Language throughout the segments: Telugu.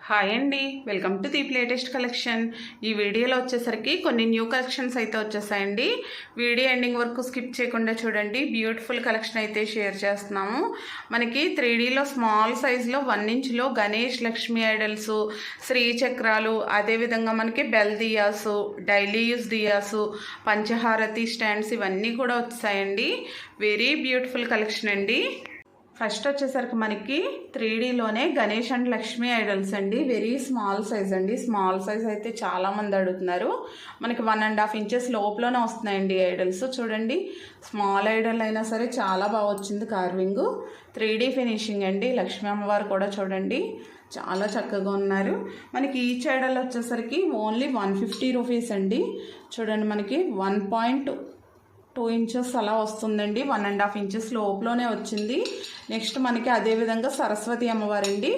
హాయ్ అండి, welcome to Deep latest collection. ఈ వీడియోలో వచ్చేసరికి కొన్ని న్యూ కలెక్షన్స్ అయితే వచ్చేసాయండి. వీడియో ఎండింగ్ వరకు స్కిప్ చేయకుండా చూడండి. బ్యూటిఫుల్ కలెక్షన్ అయితే షేర్ చేస్తున్నాము. మనకి 3Dలో స్మాల్ సైజులో 1 ఇంచ్లో గణేష్ లక్ష్మీ ఐడల్స్, శ్రీచక్రాలు, అదేవిధంగా మనకి bell diyas, daily use diyas, పంచహారతి stands ఇవన్నీ కూడా వచ్చాయండి. వెరీ బ్యూటిఫుల్ కలెక్షన్ అండి. ఫస్ట్ వచ్చేసరికి మనకి 3Dలోనే గణేష్ అండ్ లక్ష్మీ ఐడల్స్ అండి. వెరీ స్మాల్ సైజ్ అండి. స్మాల్ సైజ్ అయితే చాలామంది అడుగుతున్నారు. మనకి 1.5 ఇంచెస్ లోపలనే వస్తున్నాయండి ఐడల్స్. చూడండి, స్మాల్ ఐడల్ అయినా సరే చాలా బాగా వచ్చింది కార్వింగ్. 3D ఫినిషింగ్ అండి. లక్ష్మీ అమ్మవారు కూడా చూడండి చాలా చక్కగా ఉన్నారు. మనకి ఈచ్ ఐడల్ వచ్చేసరికి ఓన్లీ 150 రూపీస్ అండి. చూడండి, మనకి 1.2 ఇంచెస్ అలా వస్తుందండి. 1.5 ఇంచెస్ లోపలనే వచ్చింది. నెక్స్ట్ మనకి అదేవిధంగా సరస్వతి అమ్మవారు అండి.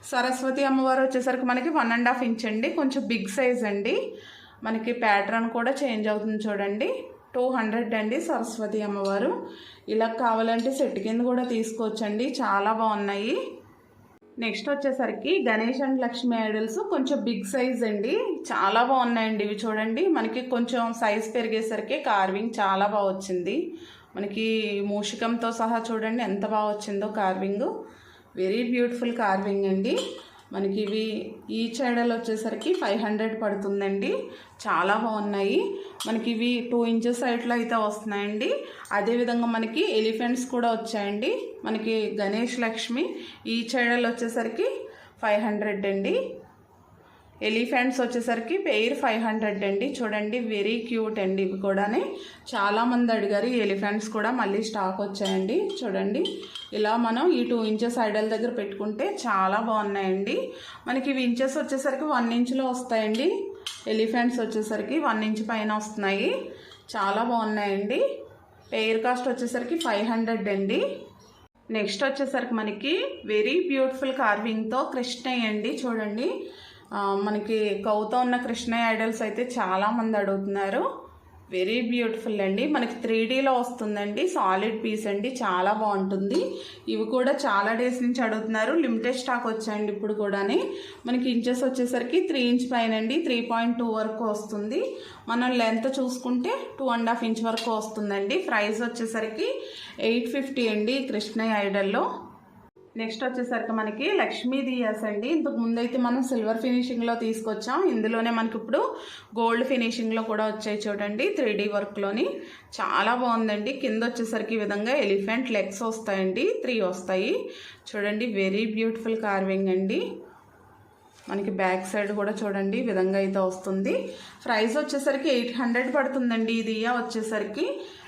సరస్వతి అమ్మవారు వచ్చేసరికి మనకి 1.5 ఇంచ్ అండి. కొంచెం బిగ్ సైజ్ అండి. మనకి ప్యాటర్న్ కూడా చేంజ్ అవుతుంది చూడండి. 200 అండి సరస్వతి అమ్మవారు. ఇలా కావాలంటే సెట్ కింద కూడా తీసుకోవచ్చండి, చాలా బాగున్నాయి. నెక్స్ట్ వచ్చేసరికి గణేష్ అండ్ లక్ష్మీ ఐడల్స్ కొంచెం బిగ్ సైజ్ అండి. చాలా బాగున్నాయండి ఇవి. చూడండి, మనకి కొంచెం సైజ్ పెరిగేసరికి కార్వింగ్ చాలా బాగా వచ్చింది. మనకి మూషికంతో సహా చూడండి ఎంత బాగా వచ్చిందో కార్వింగ్. వెరీ బ్యూటిఫుల్ కార్వింగ్ అండి. మనకి ఇవి ఈచ్ ఐడల్ వచ్చేసరికి 500 పడుతుందండి. చాలా బాగున్నాయి. మనకి ఇవి 2 ఇంచెస్ హైట్లో అయితే వస్తున్నాయండి. అదేవిధంగా మనకి ఎలిఫెంట్స్ కూడా వచ్చాయండి. మనకి గణేష్ లక్ష్మి ఈచ్ ఐడల్ వచ్చేసరికి 500 అండి. ఎలిఫెంట్స్ వచ్చేసరికి పెయిర్ 500 అండి. చూడండి, వెరీ క్యూట్ అండి. ఇవి కూడా చాలామంది అడిగారు. ఈ ఎలిఫెంట్స్ కూడా మళ్ళీ స్టాక్ వచ్చాయండి. చూడండి, ఇలా మనం ఈ 2 ఇంచెస్ ఐడల్ దగ్గర పెట్టుకుంటే చాలా బాగున్నాయండి. మనకి ఇవి ఇంచెస్ వచ్చేసరికి 1 ఇంచ్లో వస్తాయండి. ఎలిఫెంట్స్ వచ్చేసరికి 1 ఇంచ్ పైన వస్తున్నాయి. చాలా బాగున్నాయండి. పెయిర్ కాస్ట్ వచ్చేసరికి 500 అండి. నెక్స్ట్ వచ్చేసరికి మనకి వెరీ బ్యూటిఫుల్ కార్వింగ్తో కృష్ణయ్య అండి. చూడండి, మనకి కౌతో ఉన్న కృష్ణయ్య ఐడల్స్ అయితే చాలామంది అడుగుతున్నారు. వెరీ బ్యూటిఫుల్ అండి. మనకి 3Dలో వస్తుందండి. సాలిడ్ పీస్ అండి, చాలా బాగుంటుంది. ఇవి కూడా చాలా డేస్ నుంచి అడుగుతున్నారు. లిమిటెడ్ స్టాక్ వచ్చాయండి ఇప్పుడు కూడా. మనకి ఇంచెస్ వచ్చేసరికి 3 ఇంచ్ పైన అండి. 3.2 వరకు వస్తుంది. మనం లెంత్ చూసుకుంటే 2.5 ఇంచ్ వరకు వస్తుందండి. ప్రైస్ వచ్చేసరికి 850 అండి కృష్ణయ్య ఐడల్లో. నెక్స్ట్ వచ్చేసరికి మనకి లక్ష్మీ దియాస్ అండి. ఇంతకు ముందైతే మనం సిల్వర్ ఫినిషింగ్లో తీసుకొచ్చాం. ఇందులోనే మనకి ఇప్పుడు గోల్డ్ ఫినిషింగ్లో కూడా వచ్చాయి చూడండి. 3D వర్క్లోని చాలా బాగుందండి. కింద వచ్చేసరికి ఈ విధంగా ఎలిఫెంట్ లెగ్స్ వస్తాయండి. 3 వస్తాయి. చూడండి, వెరీ బ్యూటిఫుల్ కార్వింగ్ అండి. మనకి బ్యాక్ సైడ్ కూడా చూడండి ఈ విధంగా అయితే వస్తుంది. ప్రైస్ వచ్చేసరికి 800 పడుతుందండి. ఈ దియా వచ్చేసరికి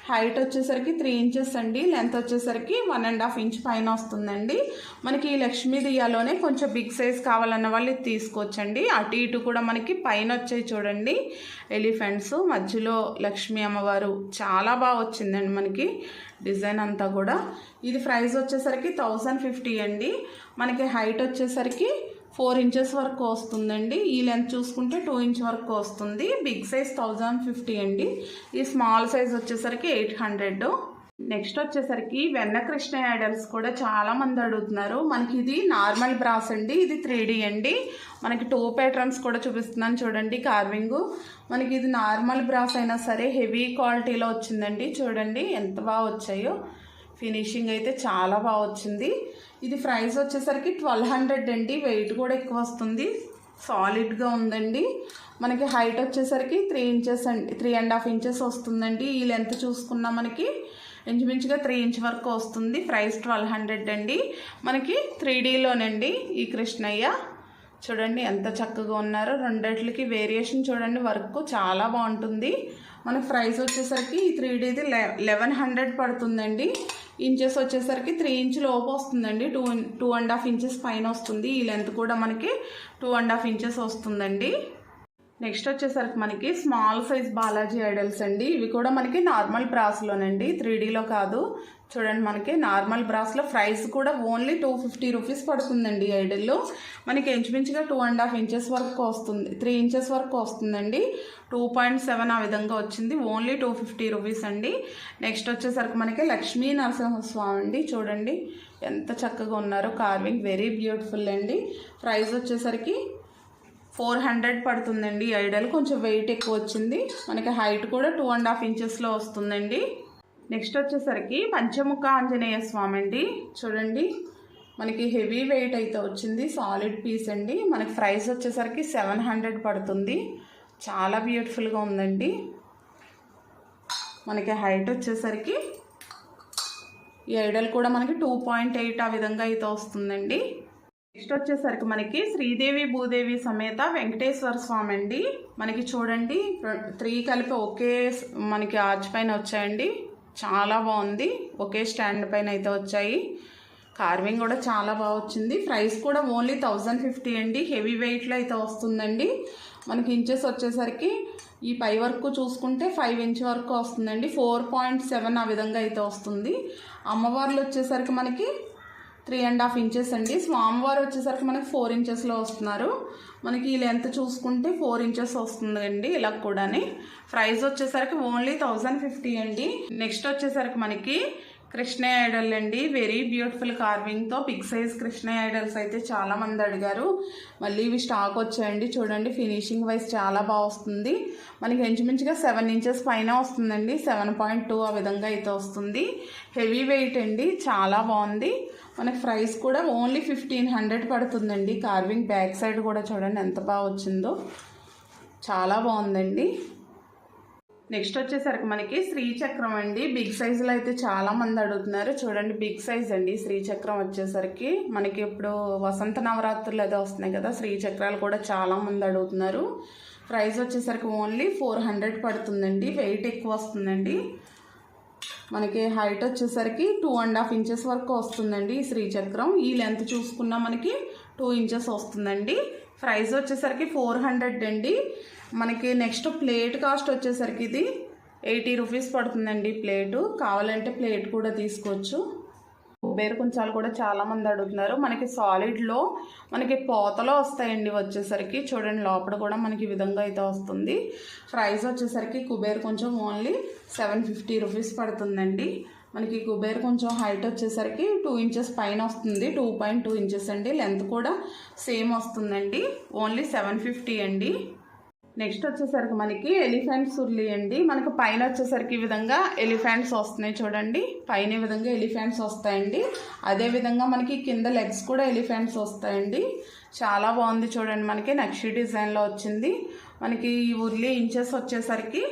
హైట్ వచ్చేసరికి 3 ఇంచెస్ అండి. లెంత్ వచ్చేసరికి 1.5 ఇంచ్ పైన వస్తుందండి. మనకి ఈ లక్ష్మీ దియాలోనే కొంచెం బిగ్ సైజ్ కావాలన్న వాళ్ళు ఇది తీసుకోవచ్చండి. అటు ఇటు కూడా మనకి పైన వచ్చాయి చూడండి ఎలిఫెంట్స్, మధ్యలో లక్ష్మీ అమ్మవారు. చాలా బాగా వచ్చిందండి మనకి డిజైన్ అంతా కూడా. ఇది ప్రైస్ వచ్చేసరికి 1050 అండి. మనకి హైట్ వచ్చేసరికి 4 ఇంచెస్ వరకు వస్తుందండి. ఈ లెంత్ చూసుకుంటే 2 ఇంచ్ వరకు వస్తుంది. బిగ్ సైజ్ 1050 అండి. ఈ స్మాల్ సైజ్ వచ్చేసరికి 800. నెక్స్ట్ వచ్చేసరికి వెన్న కృష్ణ ఐడల్స్ కూడా చాలా మంది అడుగుతున్నారు. మనకి ఇది నార్మల్ బ్రాస్ అండి. ఇది 3D అండి. మనకి 2 ప్యాటర్న్స్ కూడా చూపిస్తున్నాను చూడండి కార్వింగ్. మనకి ఇది నార్మల్ బ్రాస్ అయినా సరే హెవీ క్వాలిటీలో వచ్చిందండి. చూడండి ఎంత బాగా వచ్చాయో. ఫినిషింగ్ అయితే చాలా బాగా వచ్చింది. ఇది ప్రైస్ వచ్చేసరికి 1200 అండి. వెయిట్ కూడా ఎక్కువ వస్తుంది. సాలిడ్గా ఉందండి. మనకి హైట్ వచ్చేసరికి 3 ఇంచెస్ అండి, 3.5 ఇంచెస్ వస్తుందండి. ఈ లెంత్ చూసుకున్నా మనకి ఇంచుమించుగా 3 ఇంచ్ వరకు వస్తుంది. ప్రైస్ 1200 అండి. మనకి 3Dలోనండి ఈ కృష్ణయ్య. చూడండి ఎంత చక్కగా ఉన్నారో. రెండిట్లకి వేరియేషన్ చూడండి, వర్క్ చాలా బాగుంటుంది. మనకి ప్రైస్ వచ్చేసరికి ఈ 3Dది 1100 పడుతుందండి. ఇంచెస్ వచ్చేసరికి 3 ఇంచ్ లోపు వస్తుందండి. 2.5 ఇంచెస్ పైన వస్తుంది. ఈ లెంత్ కూడా మనకి 2.5 ఇంచెస్ వస్తుందండి. నెక్స్ట్ వచ్చేసరికి మనకి స్మాల్ సైజ్ బాలాజీ ఐడల్స్ అండి. ఇవి కూడా మనకి నార్మల్ బ్రాస్లోనండి, 3Dలో కాదు. చూడండి, మనకి నార్మల్ బ్రాస్లో ప్రైస్ కూడా ఓన్లీ 250 రూపీస్ పడుతుందండి. ఐడల్లో మనకి ఇంచుమించుగా 2.5 ఇంచెస్ వరకు వస్తుంది, 3 ఇంచెస్ వరకు వస్తుందండి. 2.7 ఆ విధంగా వచ్చింది. ఓన్లీ 250 రూపీస్ అండి. నెక్స్ట్ వచ్చేసరికి మనకి లక్ష్మీ నరసింహస్వామి అండి. చూడండి ఎంత చక్కగా ఉన్నారో. కార్వింగ్ వెరీ బ్యూటిఫుల్ అండి. ప్రైస్ వచ్చేసరికి 400 పడుతుందండి. ఐడల్ కొంచెం వెయిట్ ఎక్కువ వచ్చింది. మనకి హైట్ కూడా 2.5 ఇంచెస్లో వస్తుందండి. నెక్స్ట్ వచ్చేసరికి పంచముఖ ఆంజనేయ స్వామి అండి. చూడండి, మనకి హెవీ వెయిట్ అయితే వచ్చింది. సాలిడ్ పీస్ అండి. మనకి ప్రైస్ వచ్చేసరికి 700 పడుతుంది. చాలా బ్యూటిఫుల్గా ఉందండి. మనకి హైట్ వచ్చేసరికి ఈ ఐడల్ కూడా మనకి 2.8 ఆ విధంగా అయితే వస్తుందండి. నెక్స్ట్ వచ్చేసరికి మనకి శ్రీదేవి భూదేవి సమేత వెంకటేశ్వర స్వామి అండి. మనకి చూడండి 3 కలిపి ఒకే మనకి ఆర్చ్ పైన వచ్చాయండి. చాలా బాగుంది. ఒకే స్టాండ్ పైన అయితే వచ్చాయి. కార్వింగ్ కూడా చాలా బాగా వచ్చింది. ప్రైస్ కూడా ఓన్లీ 1050 అండి. హెవీ వెయిట్లో అయితే వస్తుందండి. మనకి ఇంచెస్ వచ్చేసరికి ఈ పై వరకు చూసుకుంటే 5 ఇంచ్ వరకు వస్తుందండి. 4.7 ఆ విధంగా అయితే వస్తుంది. అమ్మవార్లు వచ్చేసరికి మనకి 3.5 ఇంచెస్ అండి. స్వామివారు వచ్చేసరికి మనకి 4 ఇంచెస్లో వస్తున్నారు. మనకి ఈ లెంత్ చూసుకుంటే 4 ఇంచెస్ వస్తుందండి. ఇలా కూడా ప్రైస్ వచ్చేసరికి ఓన్లీ 1050 అండి. నెక్స్ట్ వచ్చేసరికి మనకి కృష్ణయ్య ఐడల్ అండి. వెరీ బ్యూటిఫుల్ కార్వింగ్తో బిగ్ సైజ్ కృష్ణయ్య ఐడల్స్ అయితే చాలామంది అడిగారు. మళ్ళీ ఇవి స్టాక్ వచ్చాయండి. చూడండి, ఫినిషింగ్ వైజ్ చాలా బాగా వస్తుంది. మనకి ఇంచుమించుగా 7 ఇంచెస్ పైన వస్తుందండి. 7.2 ఆ విధంగా అయితే వస్తుంది. హెవీ వెయిట్ అండి. చాలా బాగుంది. మనకి ప్రైస్ కూడా ఓన్లీ 1500 పడుతుందండి. కార్వింగ్ బ్యాక్ సైడ్ కూడా చూడండి ఎంత బాగా వచ్చిందో. చాలా బాగుందండి. నెక్స్ట్ వచ్చేసరికి మనకి శ్రీచక్రం అండి. బిగ్ సైజులో అయితే చాలా మంది అడుగుతున్నారు. చూడండి, బిగ్ సైజ్ అండి శ్రీచక్రం వచ్చేసరికి. మనకి ఇప్పుడు వసంత నవరాత్రులు అయితే వస్తున్నాయి కదా, శ్రీచక్రాలు కూడా చాలా మంది అడుగుతున్నారు. ప్రైస్ వచ్చేసరికి ఓన్లీ 400 పడుతుందండి. వెయిట్ ఎక్కువ వస్తుందండి. మనకి హైట్ వచ్చేసరికి 2.5 ఇంచెస్ వరకు వస్తుందండి ఈ శ్రీచక్రం. ఈ లెంత్ చూసుకున్నా మనకి 2 ఇంచెస్ వస్తుందండి. ప్రైస్ వచ్చేసరికి 400 అండి. మనకి నెక్స్ట్ ప్లేట్ కాస్ట్ వచ్చేసరికి ఇది 80 రూపీస్ పడుతుందండి ప్లేటు. కావాలంటే ప్లేట్ కూడా తీసుకోవచ్చు. కుబేర కుంచాలు కూడా చాలామంది అడుగుతున్నారు. మనకి సాలిడ్లో మనకి పోతలో వస్తాయండి. వచ్చేసరికి చూడండి, లోపల కూడా మనకి ఈ విధంగా అయితే వస్తుంది. ప్రైస్ వచ్చేసరికి కుబేర కొంచెం ఓన్లీ 750 రూపీస్ పడుతుందండి. మనకి కుబేర కొంచెం హైట్ వచ్చేసరికి 2 ఇంచెస్ పైన వస్తుంది. 2.2 ఇంచెస్ అండి. లెంత్ కూడా సేమ్ వస్తుందండి. ఓన్లీ 750 అండి. నెక్స్ట్ వచ్చేసరికి మనకి ఎలిఫెంట్ సుర్లి అండి. మనకు పైన వచ్చేసరికి ఈ విధంగా ఎలిఫెంట్స్ వస్తున్నాయి. చూడండి, పైన ఈ విధంగా ఎలిఫెంట్స్ వస్తాయండి. అదేవిధంగా మనకి కింద లెగ్స్ కూడా ఎలిఫెంట్స్ వస్తాయండి. చాలా బాగుంది. చూడండి, మనకి నక్షి డిజైన్లో వచ్చింది. మనకి ఈ ఉర్లి ఇంచెస్ వచ్చేసరికి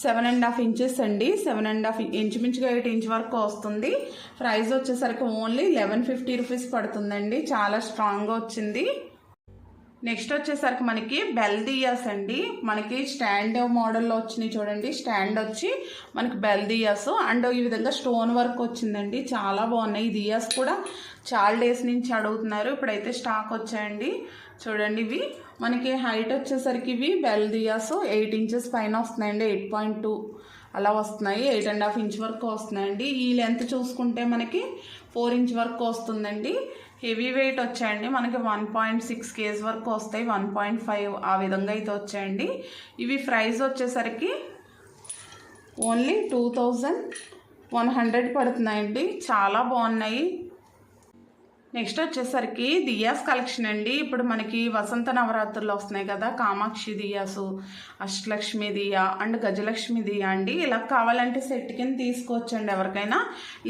7.5 ఇంచెస్ అండి. 7.5 ఇంచుమించుగా 8 ఇంచ్ వరకు వస్తుంది. ప్రైస్ వచ్చేసరికి ఓన్లీ 1150 రూపీస్ పడుతుందండి. చాలా స్ట్రాంగ్గా వచ్చింది. నెక్స్ట్ వచ్చేసరికి మనకి బెల్ దియాస్ అండి. మనకి స్టాండ్ మోడల్లో వచ్చినాయి. చూడండి, స్టాండ్ వచ్చి మనకి బెల్ దియాస్ అండ్ ఈ విధంగా స్టోన్ వర్క్ వచ్చిందండి. చాలా బాగున్నాయి. ఈ దియాస్ కూడా చాలా డేస్ నుంచి అడుగుతున్నారు. ఇప్పుడైతే స్టాక్ వచ్చాయండి. చూడండి, ఇవి మనకి హైట్ వచ్చేసరికి ఇవి బెల్ దియాస్ 8 ఇంచెస్ పైన వస్తున్నాయండి. 8.2 అలా వస్తున్నాయి. 8.5 ఇంచ్ వరకు వస్తున్నాయండి. ఈ లెంత్ చూసుకుంటే మనకి 4 ఇంచ్ వరకు వస్తుందండి. హెవీ వెయిట్ వచ్చాయండి. మనకి 1.6 kg వరకు వస్తాయి. 1.5 ఆ విధంగా అయితే వచ్చాయండి. ఇవి ప్రైస్ వచ్చేసరికి ఓన్లీ 2100 పడుతున్నాయండి. చాలా బాగున్నాయి. నెక్స్ట్ వచ్చేసరికి దియాస్ కలెక్షన్ అండి. ఇప్పుడు మనకి వసంత నవరాత్రులు వస్తున్నాయి కదా, కామాక్షి దియాసు, అష్టలక్ష్మి దియా అండ్ గజలక్ష్మి దియా అండి. ఇలా కావాలంటే సెట్ కింద తీసుకోవచ్చండి ఎవరికైనా,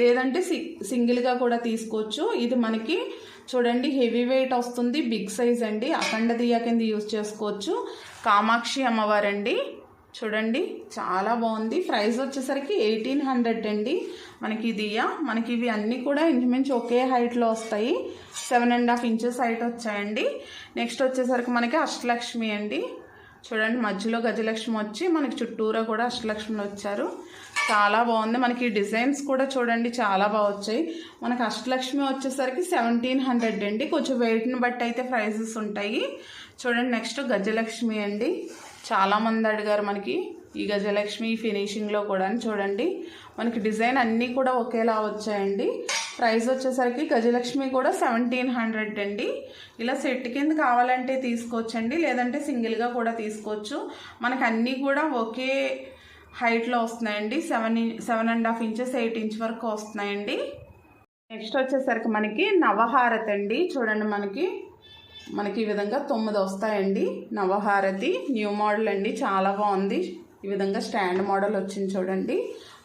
లేదంటే సింగిల్గా కూడా తీసుకోవచ్చు. ఇది మనకి చూడండి హెవీ వెయిట్ వస్తుంది. బిగ్ సైజ్ అండి. అఖండ దియా కింద యూజ్ చేసుకోవచ్చు. కామాక్షి అమ్మవారండి. చూడండి, చాలా బాగుంది. ప్రైస్ వచ్చేసరికి 1800 అండి. మనకి దియా, మనకి ఇవి అన్నీ కూడా ఇంచుమించు ఒకే హైట్లో వస్తాయి. 7.5 ఇంచెస్ హైట్ వచ్చాయండి. నెక్స్ట్ వచ్చేసరికి మనకి అష్టలక్ష్మి అండి. చూడండి, మధ్యలో గజలక్ష్మి వచ్చి మనకి చుట్టూరా కూడా అష్టలక్ష్మిలు వచ్చారు. చాలా బాగుంది. మనకి డిజైన్స్ కూడా చూడండి చాలా బాగా వచ్చాయి. మనకి అష్టలక్ష్మి వచ్చేసరికి 1700 అండి. కొంచెం వెయిట్ని బట్టి అయితే ప్రైజెస్ ఉంటాయి. చూడండి, నెక్స్ట్ గజలక్ష్మి అండి. చాలామంది అడిగారు మనకి ఈ గజలక్ష్మి ఫినిషింగ్లో కూడా. చూడండి, మనకి డిజైన్ అన్నీ కూడా ఒకేలా వచ్చాయండి. ప్రైస్ వచ్చేసరికి గజలక్ష్మి కూడా 1700 అండి. ఇలా సెట్ కింద కావాలంటే తీసుకోవచ్చండి, లేదంటే సింగిల్గా కూడా తీసుకోవచ్చు. మనకు అన్నీ కూడా ఒకే హైట్లో వస్తున్నాయండి. 7.5 ఇంచెస్ 8 ఇంచ్ వరకు వస్తున్నాయండి. నెక్స్ట్ వచ్చేసరికి మనకి నవహారతి అండి. చూడండి మనకి ఈ విధంగా 9 వస్తాయండి. నవహారతి న్యూ మోడల్ అండి, చాలా బాగుంది. ఈ విధంగా స్టాండ్ మోడల్ వచ్చింది చూడండి.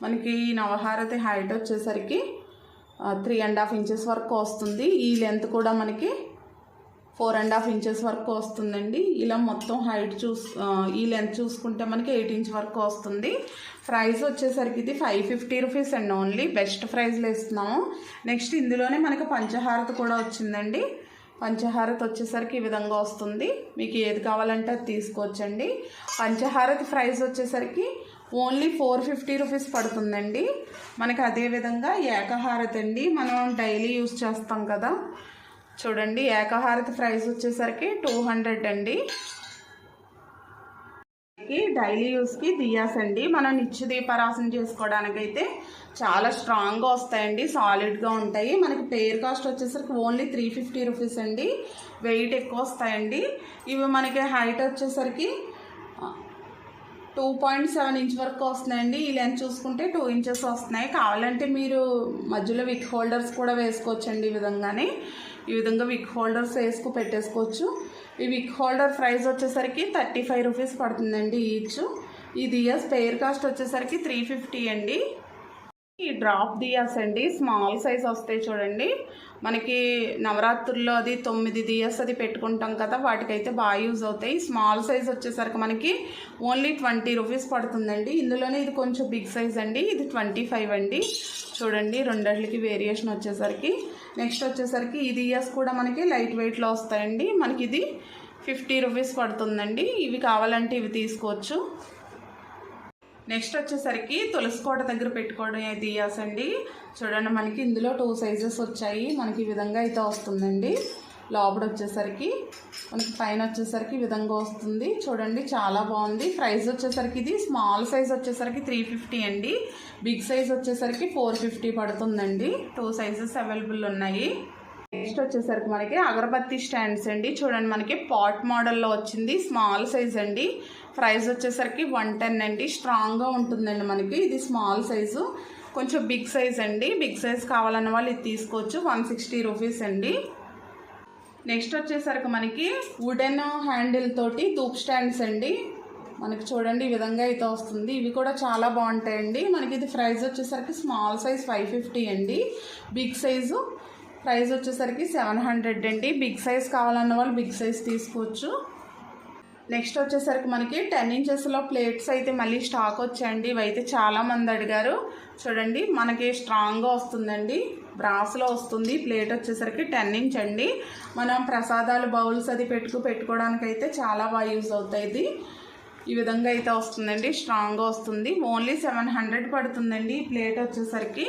మనకి నవహారతి హైట్ వచ్చేసరికి 3.5 ఇంచెస్ వరకు వస్తుంది. ఈ లెంత్ కూడా మనకి 4.5 ఇంచెస్ వరకు వస్తుందండి. ఇలా మొత్తం హైట్ ఈ లెంత్ చూసుకుంటే మనకి 8 ఇంచ్ వరకు వస్తుంది. ప్రైస్ వచ్చేసరికి ఇది 550 రూపీస్ అండి. ఓన్లీ బెస్ట్ ప్రైస్లో ఇస్తున్నాము. నెక్స్ట్ ఇందులోనే మనకి పంచహారతి కూడా వచ్చిందండి. పంచహారతి వచ్చేసరికి ఈ విధంగా వస్తుంది. మీకు ఏది కావాలంటే అది తీసుకోవచ్చండి. పంచహారతి ప్రైస్ వచ్చేసరికి ఓన్లీ 450 రూపీస్ పడుతుందండి. మనకి అదేవిధంగా ఏకహారతి అండి, మనం డైలీ యూస్ చేస్తాం కదా. చూడండి ఏకహారతి ప్రైస్ వచ్చేసరికి 200 అండి. డైలీ యూస్కి దియాస్ అండి, మనం నిత్య దీపారాసన చేసుకోవడానికైతే చాలా స్ట్రాంగ్గా వస్తాయండి, సాలిడ్గా ఉంటాయి. మనకి పెయిర్ కాస్ట్ వచ్చేసరికి ఓన్లీ 350 రూపీస్ అండి. వెయిట్ ఎక్కువ వస్తాయండి. ఇవి మనకి హైట్ వచ్చేసరికి 2.7 ఇంచ్ వరకు వస్తున్నాయండి. ఈ లెంత్ చూసుకుంటే 2 ఇంచెస్ వస్తున్నాయి. కావాలంటే మీరు మధ్యలో విక్ హోల్డర్స్ కూడా వేసుకోవచ్చండి. ఈ విధంగా విక్ హోల్డర్స్ పెట్టేసుకోవచ్చు. ఈ విక్ హోల్డర్ ప్రైస్ వచ్చేసరికి 35 రూపీస్ పడుతుందండి ఈచ్. ఈ దియాస్ పెయిర్ కాస్ట్ వచ్చేసరికి 350 అండి. ఈ డ్రాప్ దియాస్ అండి, స్మాల్ సైజ్ వస్తాయి చూడండి. మనకి నవరాత్రుల్లో అది 9 దియాస్ అది పెట్టుకుంటాం కదా, వాటికైతే బాగా యూజ్ అవుతాయి. స్మాల్ సైజ్ వచ్చేసరికి మనకి ఓన్లీ 20 రూపీస్ పడుతుందండి. ఇందులోనే ఇది కొంచెం బిగ్ సైజ్ అండి, ఇది 25 అండి. చూడండి రెండిటికి వేరియేషన్ వచ్చేసరికి. నెక్స్ట్ వచ్చేసరికి ఈ దియాస్ కూడా మనకి లైట్ వెయిట్లో వస్తాయండి. మనకి ఇది 50 రూపీస్ పడుతుందండి. ఇవి కావాలంటే ఇవి తీసుకోవచ్చు. నెక్స్ట్ వచ్చేసరికి తులసి కోట దగ్గర పెట్టుకోవడం దియాస్ అండి. చూడండి మనకి ఇందులో 2 సైజెస్ వచ్చాయి. మనకి ఈ విధంగా అయితే వస్తుందండి. లోపల వచ్చేసరికి మనకి పైన వచ్చేసరికి ఈ విధంగా వస్తుంది. చూడండి చాలా బాగుంది. ప్రైస్ వచ్చేసరికి ఇది స్మాల్ సైజ్ వచ్చేసరికి 350 అండి. బిగ్ సైజ్ వచ్చేసరికి 450 పడుతుందండి. 2 సైజెస్ అవైలబుల్ ఉన్నాయి. నెక్స్ట్ వచ్చేసరికి మనకి అగరబత్తి స్టాండ్స్ అండి. చూడండి మనకి పాట్ మోడల్లో వచ్చింది, స్మాల్ సైజ్ అండి. ప్రైస్ వచ్చేసరికి 110 అండి. స్ట్రాంగ్గా ఉంటుందండి మనకి. ఇది స్మాల్ సైజు, కొంచెం బిగ్ సైజ్ అండి. బిగ్ సైజ్ కావాలన్న వాళ్ళు ఇది తీసుకోవచ్చు. 160 రూపీస్ అండి. నెక్స్ట్ వచ్చేసరికి మనకి వుడెన్ హ్యాండిల్ తోటి ధూప్ స్టాండ్స్ అండి. మనకి చూడండి ఈ విధంగా అయితే వస్తుంది. ఇవి కూడా చాలా బాగుంటాయండి. మనకి ఇది ప్రైస్ వచ్చేసరికి స్మాల్ సైజ్ 550 అండి. బిగ్ సైజు ప్రైస్ వచ్చేసరికి 700 అండి. బిగ్ సైజ్ కావాలన్న వాళ్ళు బిగ్ సైజ్ తీసుకోవచ్చు. నెక్స్ట్ వచ్చేసరికి మనకి 10 ఇంచెస్లో ప్లేట్స్ అయితే మళ్ళీ స్టాక్ వచ్చాయండి. ఇవైతే చాలామంది అడిగారు. చూడండి మనకి స్ట్రాంగ్గా వస్తుందండి, బ్రాస్లో వస్తుంది. ప్లేట్ వచ్చేసరికి 10 ఇంచ్ అండి. మనం ప్రసాదాలు బౌల్స్ అది పెట్టుకోవడానికి అయితే చాలా బాగా యూజ్ అవుతాయి. ఈ విధంగా అయితే వస్తుందండి, స్ట్రాంగ్గా వస్తుంది. ఓన్లీ 700 పడుతుందండి ఈ ప్లేట్ వచ్చేసరికి.